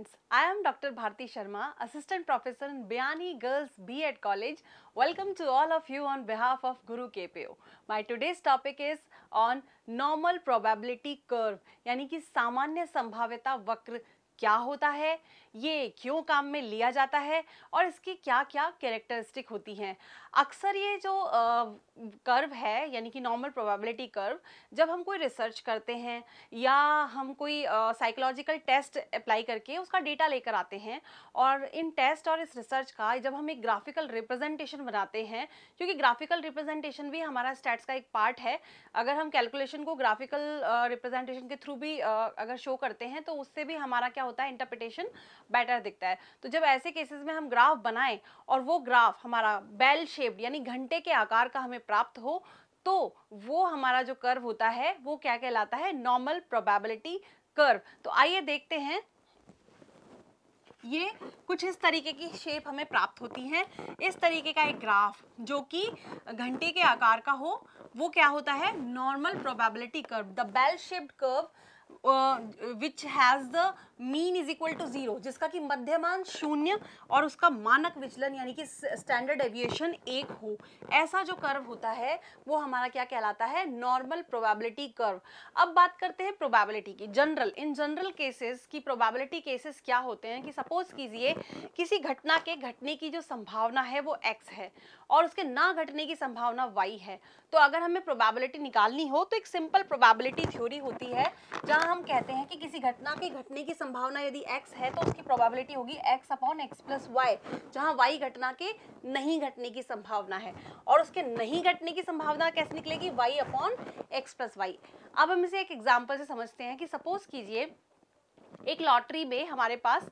students, I am Dr. Bharti Sharma, Assistant Professor in Bayani Girls B.Ed College. Welcome to all of you on behalf of Guru KPO. My today's topic is on normal probability curve, यानी कि सामान्य संभाव्यता वक्र क्या होता है, ये क्यों काम में लिया जाता है और इसकी क्या क्या कैरेक्टरिस्टिक होती हैं। अक्सर ये जो कर्व है यानी कि नॉर्मल प्रोबेबिलिटी कर्व, जब हम कोई रिसर्च करते हैं या हम कोई साइकोलॉजिकल टेस्ट अप्लाई करके उसका डेटा लेकर आते हैं और इन टेस्ट और इस रिसर्च का जब हम एक ग्राफिकल रिप्रेजेंटेशन बनाते हैं, क्योंकि ग्राफिकल रिप्रेजेंटेशन भी हमारा स्टैट्स का एक पार्ट है। अगर हम कैलकुलेशन को ग्राफिकल रिप्रेजेंटेशन के थ्रू भी अगर शो करते हैं तो उससे भी हमारा क्या होता है, इंटरप्रिटेशन बेटर दिखता है। तो जब ऐसे केसेस में हम ग्राफ बनाएं और वो ग्राफ हमारा बेल शेप्ड यानी घंटे के आकार का हमें प्राप्त हो, तो वो हमारा जो कर्व होता है वो क्या कहलाता है, नॉर्मल प्रोबेबिलिटी कर्व। तो आइए देखते हैं, ये कुछ इस तरीके की शेप हमें प्राप्त होती है। इस तरीके का एक ग्राफ जो कि घंटे के आकार का हो, वो क्या होता है, normal probability curve. The bell shaped curve which has the mean is equal to 0, जिसका कि मध्यमान 0 और उसका मानक विचलन यानी कि स्टैंडर्ड डेविएशन 1 हो, ऐसा जो कर्व होता है वो हमारा क्या कहलाता है, नॉर्मल प्रोबेबिलिटी कर्व। अब बात करते हैं प्रोबेबिलिटी की। जनरल, इन जनरल केसेस की प्रोबेबिलिटी केसेस क्या होते हैं कि सपोज कीजिए किसी घटना के घटने की जो संभावना है वो x है और उसके ना घटने की संभावना y है। तो अगर हमें प्रोबेबिलिटी निकालनी हो तो एक सिंपल प्रोबेबिलिटी थ्योरी होती है जहां हम कहते हैं कि किसी घटना के घटने की संभावना यदि x है तो उसकी प्रोबेबिलिटी होगी x upon x plus y, जहां y घटना के नहीं घटने की संभावना है और उसके नहीं घटने की संभावना कैसे निकलेगी, y upon x plus y. अब हम इसे एक एग्जाम्पल से समझते हैं कि सपोज कीजिए एक लॉटरी में हमारे पास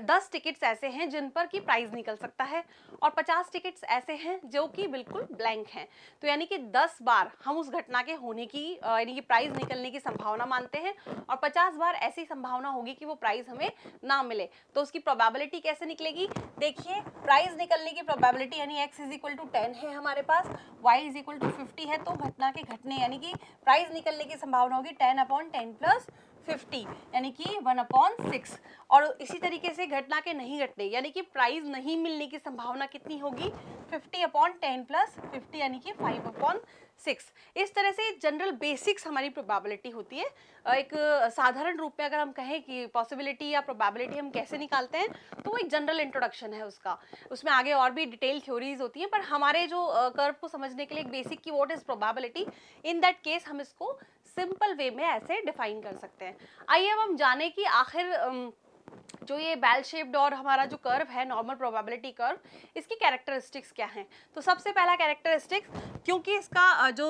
10 टिकट्स ऐसे हैं जिन पर कि प्राइज निकल सकता है और 50 टिकट्स ऐसे हैं जो कि बिल्कुल ब्लैंक हैं। तो यानी कि 10 बार हम उस घटना के होने की यानी कि प्राइज निकलने की संभावना मानते हैं और 50 बार ऐसी संभावना होगी कि वो प्राइज हमें ना मिले। तो उसकी प्रोबेबिलिटी कैसे निकलेगी, देखिए प्राइज निकलने की प्रोबेबिलिटी यानी x इज इक्वल टू 10 है हमारे पास, y इज इक्वल टू 50 है, तो घटना के घटने यानी कि प्राइज निकलने की संभावना होगी 10 अपॉन 10 प्लस 50 यानी कि 1/6। और इसी तरीके से घटना के नहीं घटने यानी कि प्राइज नहीं मिलने की संभावना कितनी होगी, 50/10 प्लस 50 यानी कि 5/6। इस तरह से जनरल बेसिक्स हमारी प्रोबेबिलिटी होती है। एक साधारण रूप में अगर हम कहें कि पॉसिबिलिटी या प्रोबेबिलिटी हम कैसे निकालते हैं तो वो एक जनरल इंट्रोडक्शन है उसका, उसमें आगे और भी डिटेल थ्योरीज होती हैं, पर हमारे जो कर्व को समझने के लिए एक बेसिक की what is probability, in that case हम इसको सिंपल वे में ऐसे डिफाइन कर सकते हैं। आइए अब हम जाने कि आखिर जो ये बेल शेप्ड और हमारा जो कर्व है नॉर्मल प्रोबेबिलिटी कर्व, इसकी कैरेक्टरिस्टिक्स क्या हैं। तो सबसे पहला कैरेक्टरिस्टिक्स, क्योंकि इसका जो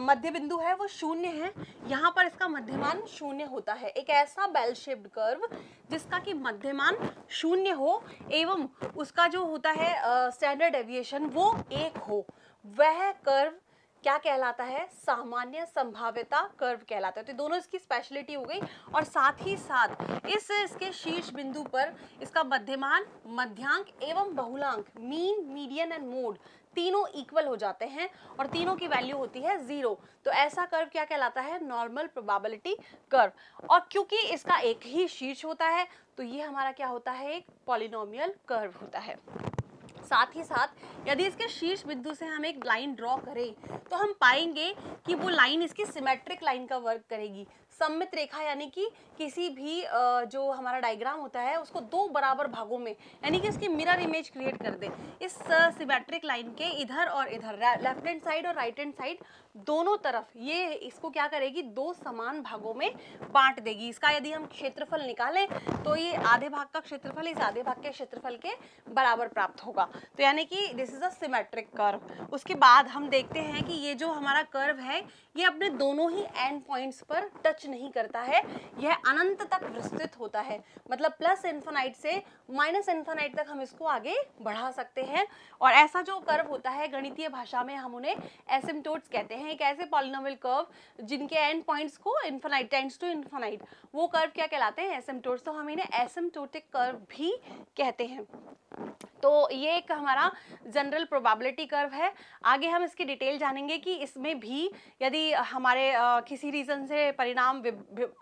मध्य बिंदु है वो 0 है, यहाँ पर इसका मध्यमान 0 होता है। एक ऐसा बेल शेप्ड कर्व जिसका कि मध्यमान 0 हो एवं उसका जो होता है स्टैंडर्ड डेविएशन वो 1 हो, वह कर्व क्या कहलाता है, सामान्य संभाव्यता कर्व कहलाता है। तो दोनों इसकी स्पेशलिटी हो गई और साथ ही साथ इसके शीर्ष बिंदु पर इसका मध्यमान, मध्यांक एवं बहुलांक, मीन, मीडियन एंड मोड तीनों इक्वल हो जाते हैं और तीनों की वैल्यू होती है 0। तो ऐसा कर्व क्या कहलाता है, नॉर्मल प्रोबेबिलिटी कर्व। और क्योंकि इसका एक ही शीर्ष होता है तो ये हमारा क्या होता है, एक पॉलिनोमियल कर्व होता है। साथ ही साथ यदि इसके शीर्ष बिंदु से हम एक लाइन ड्रॉ करें तो हम पाएंगे कि वो लाइन इसकी सिमेट्रिक लाइन का वर्क करेगी। सममित रेखा यानी कि किसी भी जो हमारा डायग्राम होता है उसको दो बराबर भागों में यानी कि उसकी मिरर इमेज क्रिएट कर दे। इस सिमेट्रिक लाइन के इधर और इधर, लेफ्ट हैंड साइड और राइट हैंड साइड दोनों तरफ, ये इसको क्या करेगी, दो समान भागों में बांट देगी। इसका यदि हम क्षेत्रफल निकालें तो ये आधे भाग का क्षेत्रफल इस आधे भाग के क्षेत्रफल के बराबर प्राप्त होगा। तो यानी कि this is a symmetric curve. उसके बाद हम देखते हैं कि ये जो हमारा कर्व है ये अपने दोनों ही एंड पॉइंट्स पर टच नहीं करता है, यह अनंत तक विस्तृत होता है। मतलब प्लस इन्फिनाइट से माइनस इन्फिनाइट तक हम इसको आगे बढ़ा सकते हैं। और ऐसा जो कर्व होता है गणितीय भाषा में हम उन्हें एसिम्प्टोट्स कहते हैं। एक ऐसे पॉलिनोमियल कर्व जिनके एंड पॉइंट्स को इन्फिनाइट टेंड्स टू इन्फिनाइट, वो कर्व क्या कहलाते हैं, एसिम्प्टोट्स। तो हम इन्हें एसिम्प्टोटिक कर्व भी कहते हैं। तो ये एक हमारा जनरल प्रोबेबिलिटी कर्व है। आगे हम इसकी डिटेल जानेंगे कि इसमें भी यदि हमारे किसी रीज़न से परिणाम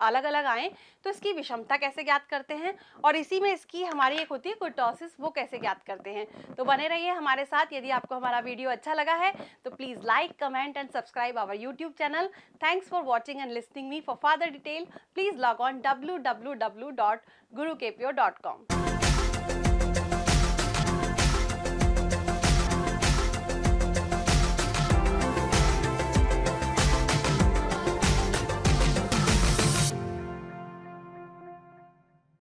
अलग अलग आए तो इसकी विषमता कैसे ज्ञात करते हैं, और इसी में इसकी हमारी एक होती है कुर्टोसिस, वो कैसे ज्ञात करते हैं। तो बने रहिए हमारे साथ। यदि आपको हमारा वीडियो अच्छा लगा है तो please like, comment and subscribe our YouTube channel. Thanks for watching and listening me. For further detail please log on www.gurukpo.com।